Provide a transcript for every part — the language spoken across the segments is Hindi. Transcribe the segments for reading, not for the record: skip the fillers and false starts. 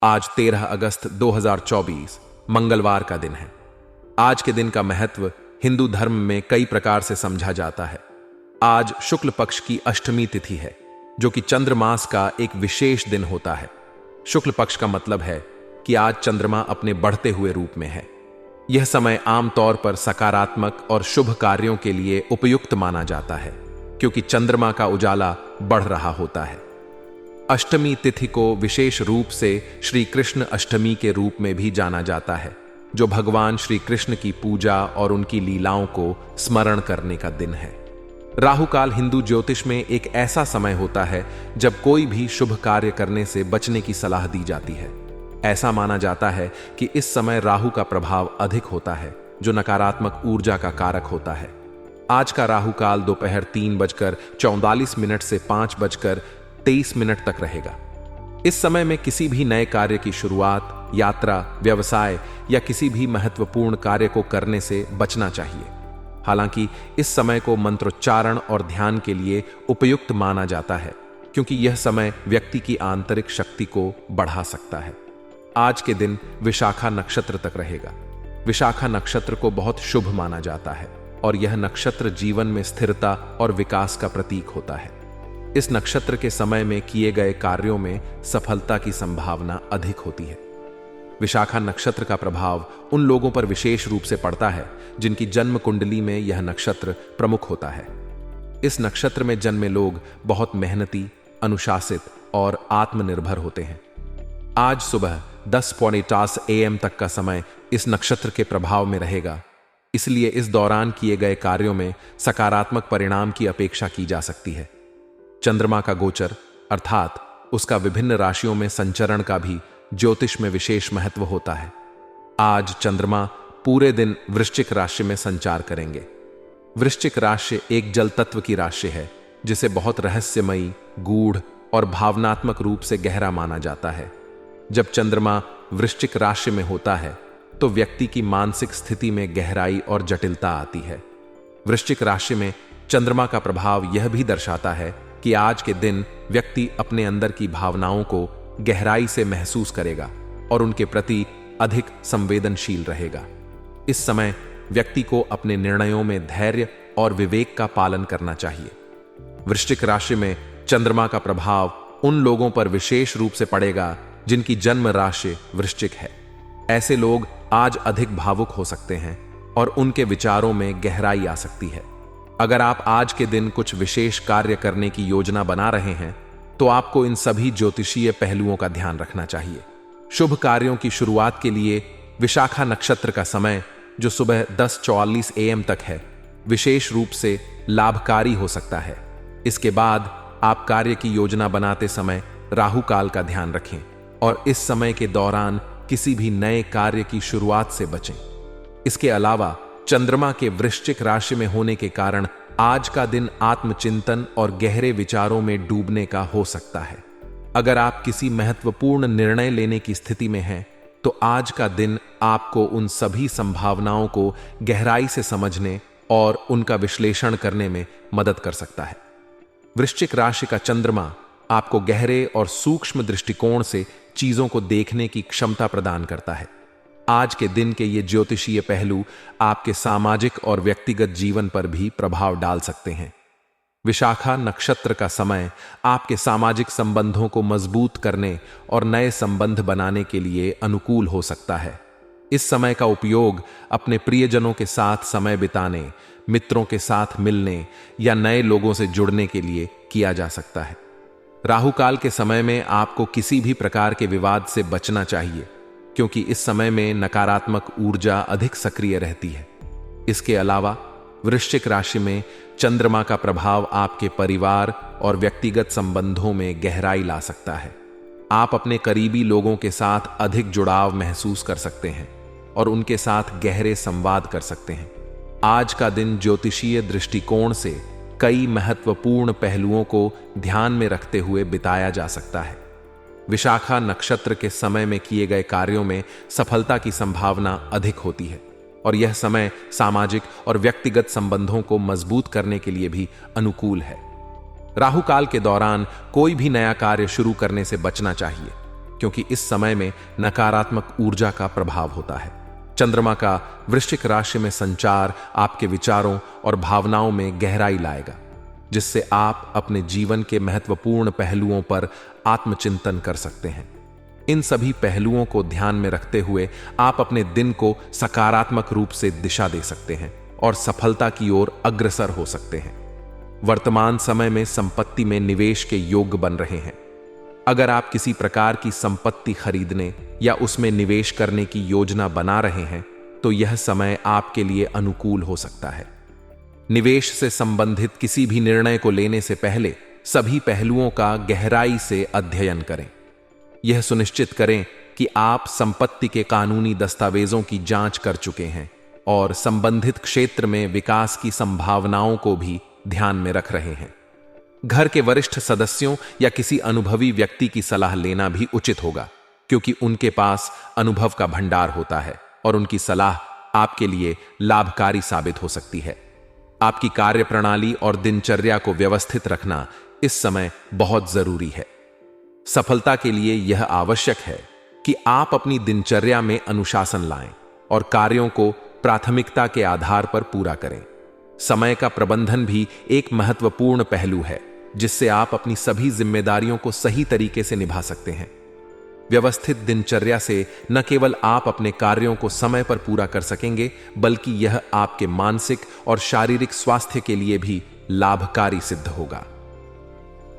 आज 13 अगस्त 2024 मंगलवार का दिन है। आज के दिन का महत्व हिंदू धर्म में कई प्रकार से समझा जाता है। आज शुक्ल पक्ष की अष्टमी तिथि है, जो कि चंद्रमास का एक विशेष दिन होता है। शुक्ल पक्ष का मतलब है कि आज चंद्रमा अपने बढ़ते हुए रूप में है। यह समय आमतौर पर सकारात्मक और शुभ कार्यों के लिए उपयुक्त माना जाता है, क्योंकि चंद्रमा का उजाला बढ़ रहा होता है। अष्टमी तिथि को विशेष रूप से श्री कृष्ण अष्टमी के रूप में भी जाना जाता है, जो भगवान श्री कृष्ण की पूजा और उनकी लीलाओं को स्मरण करने का दिन है। राहु काल हिंदू ज्योतिष में एक ऐसा समय होता है जब कोई भी शुभ कार्य करने से बचने की सलाह दी जाती है। ऐसा माना जाता है कि इस समय राहु का प्रभाव अधिक होता है, जो नकारात्मक ऊर्जा का कारक होता है। आज का राहु काल दोपहर 3:44 से 5:23 तक रहेगा। इस समय में किसी भी नए कार्य की शुरुआत, यात्रा, व्यवसाय या किसी भी महत्वपूर्ण कार्य को करने से बचना चाहिए। हालांकि इस समय को मंत्रोच्चारण और ध्यान के लिए उपयुक्त माना जाता है, क्योंकि यह समय व्यक्ति की आंतरिक शक्ति को बढ़ा सकता है। आज के दिन विशाखा नक्षत्र तक रहेगा। विशाखा नक्षत्र को बहुत शुभ माना जाता है और यह नक्षत्र जीवन में स्थिरता और विकास का प्रतीक होता है। इस नक्षत्र के समय में किए गए कार्यों में सफलता की संभावना अधिक होती है। विशाखा नक्षत्र का प्रभाव उन लोगों पर विशेष रूप से पड़ता है जिनकी जन्म कुंडली में यह नक्षत्र प्रमुख होता है। इस नक्षत्र में जन्मे लोग बहुत मेहनती, अनुशासित और आत्मनिर्भर होते हैं। आज सुबह 10:49 AM तक का समय इस नक्षत्र के प्रभाव में रहेगा, इसलिए इस दौरान किए गए कार्यों में सकारात्मक परिणाम की अपेक्षा की जा सकती है। चंद्रमा का गोचर अर्थात उसका विभिन्न राशियों में संचरण का भी ज्योतिष में विशेष महत्व होता है। आज चंद्रमा पूरे दिन वृश्चिक राशि में संचार करेंगे। वृश्चिक राशि एक जल तत्व की राशि है, जिसे बहुत रहस्यमयी, गूढ़ और भावनात्मक रूप से गहरा माना जाता है। जब चंद्रमा वृश्चिक राशि में होता है तो व्यक्ति की मानसिक स्थिति में गहराई और जटिलता आती है। वृश्चिक राशि में चंद्रमा का प्रभाव यह भी दर्शाता है कि आज के दिन व्यक्ति अपने अंदर की भावनाओं को गहराई से महसूस करेगा और उनके प्रति अधिक संवेदनशील रहेगा। इस समय व्यक्ति को अपने निर्णयों में धैर्य और विवेक का पालन करना चाहिए। वृश्चिक राशि में चंद्रमा का प्रभाव उन लोगों पर विशेष रूप से पड़ेगा जिनकी जन्म राशि वृश्चिक है। ऐसे लोग आज अधिक भावुक हो सकते हैं और उनके विचारों में गहराई आ सकती है। अगर आप आज के दिन कुछ विशेष कार्य करने की योजना बना रहे हैं, तो आपको इन सभी ज्योतिषीय पहलुओं का ध्यान रखना चाहिए। शुभ कार्यों की शुरुआत के लिए विशाखा नक्षत्र का समय, जो सुबह 10:44 AM तक है, विशेष रूप से लाभकारी हो सकता है। इसके बाद आप कार्य की योजना बनाते समय राहु काल का ध्यान रखें और इस समय के दौरान किसी भी नए कार्य की शुरुआत से बचें। इसके अलावा चंद्रमा के वृश्चिक राशि में होने के कारण आज का दिन आत्मचिंतन और गहरे विचारों में डूबने का हो सकता है। अगर आप किसी महत्वपूर्ण निर्णय लेने की स्थिति में हैं, तो आज का दिन आपको उन सभी संभावनाओं को गहराई से समझने और उनका विश्लेषण करने में मदद कर सकता है। वृश्चिक राशि का चंद्रमा आपको गहरे और सूक्ष्म दृष्टिकोण से चीजों को देखने की क्षमता प्रदान करता है। आज के दिन के ये ज्योतिषीय पहलू आपके सामाजिक और व्यक्तिगत जीवन पर भी प्रभाव डाल सकते हैं। विशाखा नक्षत्र का समय आपके सामाजिक संबंधों को मजबूत करने और नए संबंध बनाने के लिए अनुकूल हो सकता है। इस समय का उपयोग अपने प्रियजनों के साथ समय बिताने, मित्रों के साथ मिलने या नए लोगों से जुड़ने के लिए किया जा सकता है। राहु काल के समय में आपको किसी भी प्रकार के विवाद से बचना चाहिए, क्योंकि इस समय में नकारात्मक ऊर्जा अधिक सक्रिय रहती है। इसके अलावा वृश्चिक राशि में चंद्रमा का प्रभाव आपके परिवार और व्यक्तिगत संबंधों में गहराई ला सकता है। आप अपने करीबी लोगों के साथ अधिक जुड़ाव महसूस कर सकते हैं और उनके साथ गहरे संवाद कर सकते हैं। आज का दिन ज्योतिषीय दृष्टिकोण से कई महत्वपूर्ण पहलुओं को ध्यान में रखते हुए बिताया जा सकता है। विशाखा नक्षत्र के समय में किए गए कार्यों में सफलता की संभावना अधिक होती है और यह समय सामाजिक और व्यक्तिगत संबंधों को मजबूत करने के लिए भी अनुकूल है। राहु काल के दौरान कोई भी नया कार्य शुरू करने से बचना चाहिए, क्योंकि इस समय में नकारात्मक ऊर्जा का प्रभाव होता है। चंद्रमा का वृश्चिक राशि में संचार आपके विचारों और भावनाओं में गहराई लाएगा, जिससे आप अपने जीवन के महत्वपूर्ण पहलुओं पर आत्मचिंतन कर सकते हैं। इन सभी पहलुओं को ध्यान में रखते हुए आप अपने दिन को सकारात्मक रूप से दिशा दे सकते हैं और सफलता की ओर अग्रसर हो सकते हैं। वर्तमान समय में संपत्ति में निवेश के योग्य बन रहे हैं। अगर आप किसी प्रकार की संपत्ति खरीदने या उसमें निवेश करने की योजना बना रहे हैं, तो यह समय आपके लिए अनुकूल हो सकता है। निवेश से संबंधित किसी भी निर्णय को लेने से पहले सभी पहलुओं का गहराई से अध्ययन करें। यह सुनिश्चित करें कि आप संपत्ति के कानूनी दस्तावेजों की जांच कर चुके हैं और संबंधित क्षेत्र में विकास की संभावनाओं को भी ध्यान में रख रहे हैं। घर के वरिष्ठ सदस्यों या किसी अनुभवी व्यक्ति की सलाह लेना भी उचित होगा, क्योंकि उनके पास अनुभव का भंडार होता है और उनकी सलाह आपके लिए लाभकारी साबित हो सकती है। आपकी कार्यप्रणाली और दिनचर्या को व्यवस्थित रखना इस समय बहुत जरूरी है। सफलता के लिए यह आवश्यक है कि आप अपनी दिनचर्या में अनुशासन लाएं और कार्यों को प्राथमिकता के आधार पर पूरा करें। समय का प्रबंधन भी एक महत्वपूर्ण पहलू है, जिससे आप अपनी सभी जिम्मेदारियों को सही तरीके से निभा सकते हैं। व्यवस्थित दिनचर्या से न केवल आप अपने कार्यों को समय पर पूरा कर सकेंगे, बल्कि यह आपके मानसिक और शारीरिक स्वास्थ्य के लिए भी लाभकारी सिद्ध होगा।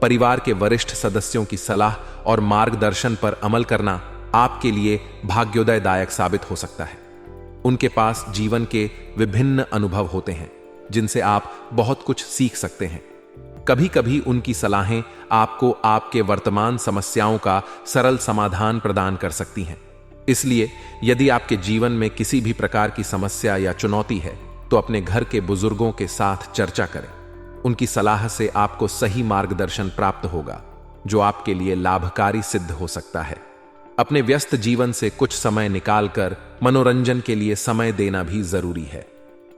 परिवार के वरिष्ठ सदस्यों की सलाह और मार्गदर्शन पर अमल करना आपके लिए भाग्योदयदायक साबित हो सकता है। उनके पास जीवन के विभिन्न अनुभव होते हैं, जिनसे आप बहुत कुछ सीख सकते हैं। कभी कभी उनकी सलाहें आपको आपके वर्तमान समस्याओं का सरल समाधान प्रदान कर सकती हैं। इसलिए यदि आपके जीवन में किसी भी प्रकार की समस्या या चुनौती है, तो अपने घर के बुजुर्गों के साथ चर्चा करें। उनकी सलाह से आपको सही मार्गदर्शन प्राप्त होगा, जो आपके लिए लाभकारी सिद्ध हो सकता है। अपने व्यस्त जीवन से कुछ समय निकालकर मनोरंजन के लिए समय देना भी जरूरी है।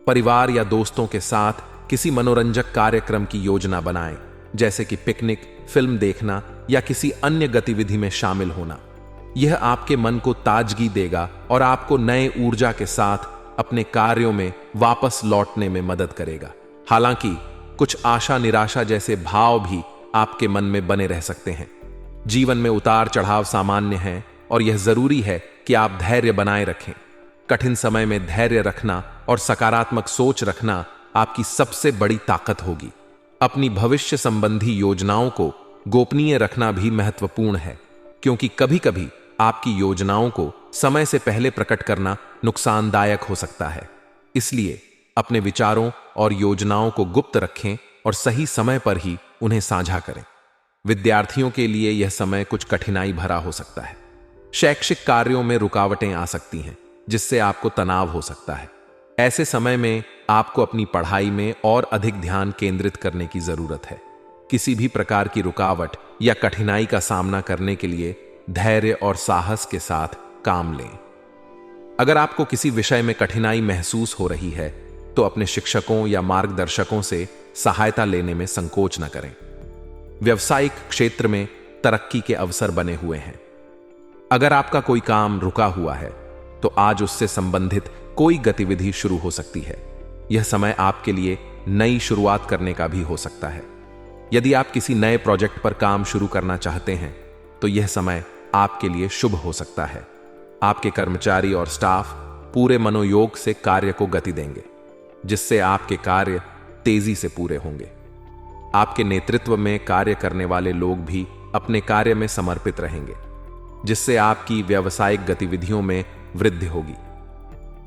परिवार या दोस्तों के साथ किसी मनोरंजक कार्यक्रम की योजना बनाएं, जैसे कि पिकनिक, फिल्म देखना या किसी अन्य गतिविधि में शामिल होना। यह आपके मन को ताजगी देगा और आपको नए ऊर्जा के साथ अपने कार्यों में वापस लौटने में मदद करेगा। हालांकि कुछ आशा निराशा जैसे भाव भी आपके मन में बने रह सकते हैं। जीवन में उतार चढ़ाव सामान्य है और यह जरूरी है कि आप धैर्य बनाए रखें। कठिन समय में धैर्य रखना और सकारात्मक सोच रखना आपकी सबसे बड़ी ताकत होगी। अपनी भविष्य संबंधी योजनाओं को गोपनीय रखना भी महत्वपूर्ण है, क्योंकि कभी कभी आपकी योजनाओं को समय से पहले प्रकट करना नुकसानदायक हो सकता है। इसलिए अपने विचारों और योजनाओं को गुप्त रखें और सही समय पर ही उन्हें साझा करें। विद्यार्थियों के लिए यह समय कुछ कठिनाई भरा हो सकता है। शैक्षिक कार्यों में रुकावटें आ सकती हैं, जिससे आपको तनाव हो सकता है। ऐसे समय में आपको अपनी पढ़ाई में और अधिक ध्यान केंद्रित करने की जरूरत है। किसी भी प्रकार की रुकावट या कठिनाई का सामना करने के लिए धैर्य और साहस के साथ काम लें। अगर आपको किसी विषय में कठिनाई महसूस हो रही है, तो अपने शिक्षकों या मार्गदर्शकों से सहायता लेने में संकोच न करें। व्यावसायिक क्षेत्र में तरक्की के अवसर बने हुए हैं। अगर आपका कोई काम रुका हुआ है, तो आज उससे संबंधित कोई गतिविधि शुरू हो सकती है। यह समय आपके लिए नई शुरुआत करने का भी हो सकता है। यदि आप किसी नए प्रोजेक्ट पर काम शुरू करना चाहते हैं, तो यह समय आपके लिए शुभ हो सकता है। आपके कर्मचारी और स्टाफ पूरे मनोयोग से कार्य को गति देंगे, जिससे आपके कार्य तेजी से पूरे होंगे। आपके नेतृत्व में कार्य करने वाले लोग भी अपने कार्य में समर्पित रहेंगे, जिससे आपकी व्यावसायिक गतिविधियों में वृद्धि होगी।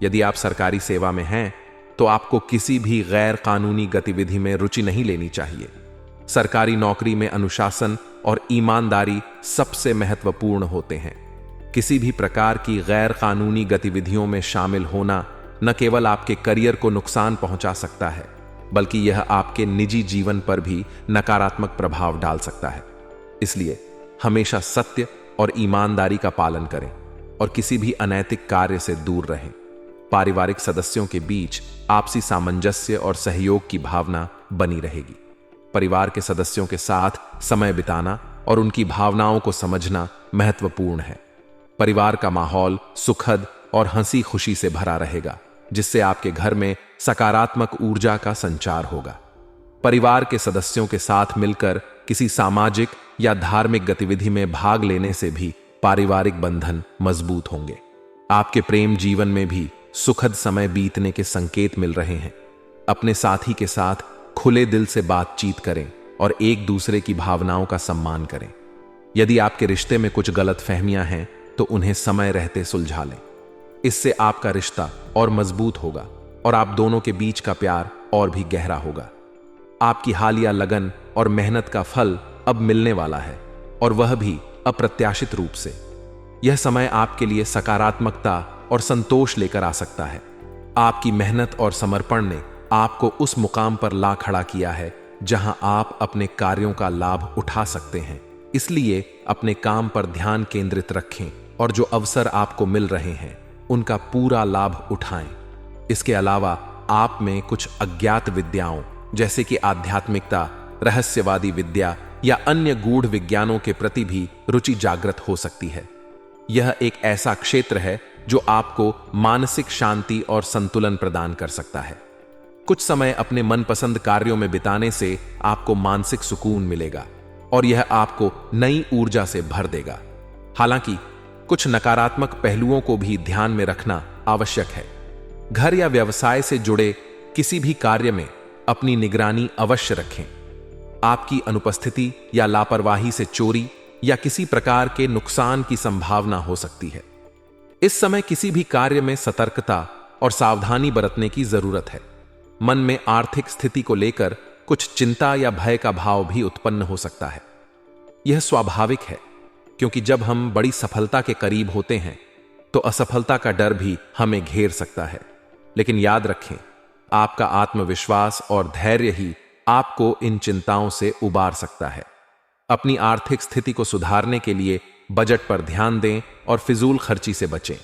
यदि आप सरकारी सेवा में हैं, तो आपको किसी भी गैर कानूनी गतिविधि में रुचि नहीं लेनी चाहिए। सरकारी नौकरी में अनुशासन और ईमानदारी सबसे महत्वपूर्ण होते हैं। किसी भी प्रकार की गैर कानूनी गतिविधियों में शामिल होना न केवल आपके करियर को नुकसान पहुंचा सकता है, बल्कि यह आपके निजी जीवन पर भी नकारात्मक प्रभाव डाल सकता है। इसलिए हमेशा सत्य और ईमानदारी का पालन करें और किसी भी अनैतिक कार्य से दूर रहें। पारिवारिक सदस्यों के बीच आपसी सामंजस्य और सहयोग की भावना बनी रहेगी। परिवार के सदस्यों के साथ समय बिताना और उनकी भावनाओं को समझना महत्वपूर्ण है। परिवार का माहौल सुखद और हंसी खुशी से भरा रहेगा, जिससे आपके घर में सकारात्मक ऊर्जा का संचार होगा। परिवार के सदस्यों के साथ मिलकर किसी सामाजिक या धार्मिक गतिविधि में भाग लेने से भी पारिवारिक बंधन मजबूत होंगे। आपके प्रेम जीवन में भी सुखद समय बीतने के संकेत मिल रहे हैं। अपने साथी के साथ खुले दिल से बातचीत करें और एक दूसरे की भावनाओं का सम्मान करें। यदि आपके रिश्ते में कुछ गलतफहमियां हैं तो उन्हें समय रहते सुलझा लें। इससे आपका रिश्ता और मजबूत होगा और आप दोनों के बीच का प्यार और भी गहरा होगा। आपकी हालिया लगन और मेहनत का फल अब मिलने वाला है, और वह भी अप्रत्याशित रूप से। यह समय आपके लिए सकारात्मकता और संतोष लेकर आ सकता है। आपकी मेहनत और समर्पण ने आपको उस मुकाम पर ला खड़ा किया है जहां आप अपने कार्यों का लाभ उठा सकते हैं। इसलिए अपने काम पर ध्यान केंद्रित रखें और जो अवसर आपको मिल रहे हैं उनका पूरा लाभ उठाएं। इसके अलावा आप में कुछ अज्ञात विद्याओं जैसे कि आध्यात्मिकता, रहस्यवादी विद्या या अन्य गूढ़ विज्ञानों के प्रति भी रुचि जागृत हो सकती है। यह एक ऐसा क्षेत्र है जो आपको मानसिक शांति और संतुलन प्रदान कर सकता है। कुछ समय अपने मनपसंद कार्यों में बिताने से आपको मानसिक सुकून मिलेगा और यह आपको नई ऊर्जा से भर देगा। हालांकि कुछ नकारात्मक पहलुओं को भी ध्यान में रखना आवश्यक है। घर या व्यवसाय से जुड़े किसी भी कार्य में अपनी निगरानी अवश्य रखें। आपकी अनुपस्थिति या लापरवाही से चोरी या किसी प्रकार के नुकसान की संभावना हो सकती है। इस समय किसी भी कार्य में सतर्कता और सावधानी बरतने की जरूरत है। मन में आर्थिक स्थिति को लेकर कुछ चिंता या भय का भाव भी उत्पन्न हो सकता है। यह स्वाभाविक है, क्योंकि जब हम बड़ी सफलता के करीब होते हैं तो असफलता का डर भी हमें घेर सकता है। लेकिन याद रखें, आपका आत्मविश्वास और धैर्य ही आपको इन चिंताओं से उबार सकता है। अपनी आर्थिक स्थिति को सुधारने के लिए बजट पर ध्यान दें और फिजूल खर्ची से बचें।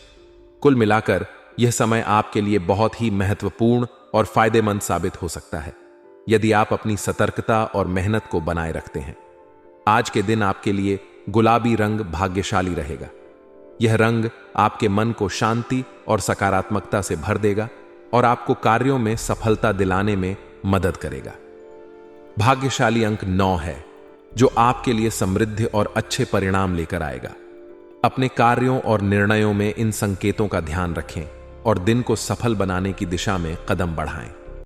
कुल मिलाकर यह समय आपके लिए बहुत ही महत्वपूर्ण और फायदेमंद साबित हो सकता है, यदि आप अपनी सतर्कता और मेहनत को बनाए रखते हैं। आज के दिन आपके लिए गुलाबी रंग भाग्यशाली रहेगा। यह रंग आपके मन को शांति और सकारात्मकता से भर देगा और आपको कार्यों में सफलता दिलाने में मदद करेगा। भाग्यशाली अंक 9 है, जो आपके लिए समृद्धि और अच्छे परिणाम लेकर आएगा। अपने कार्यों और निर्णयों में इन संकेतों का ध्यान रखें और दिन को सफल बनाने की दिशा में कदम बढ़ाएं।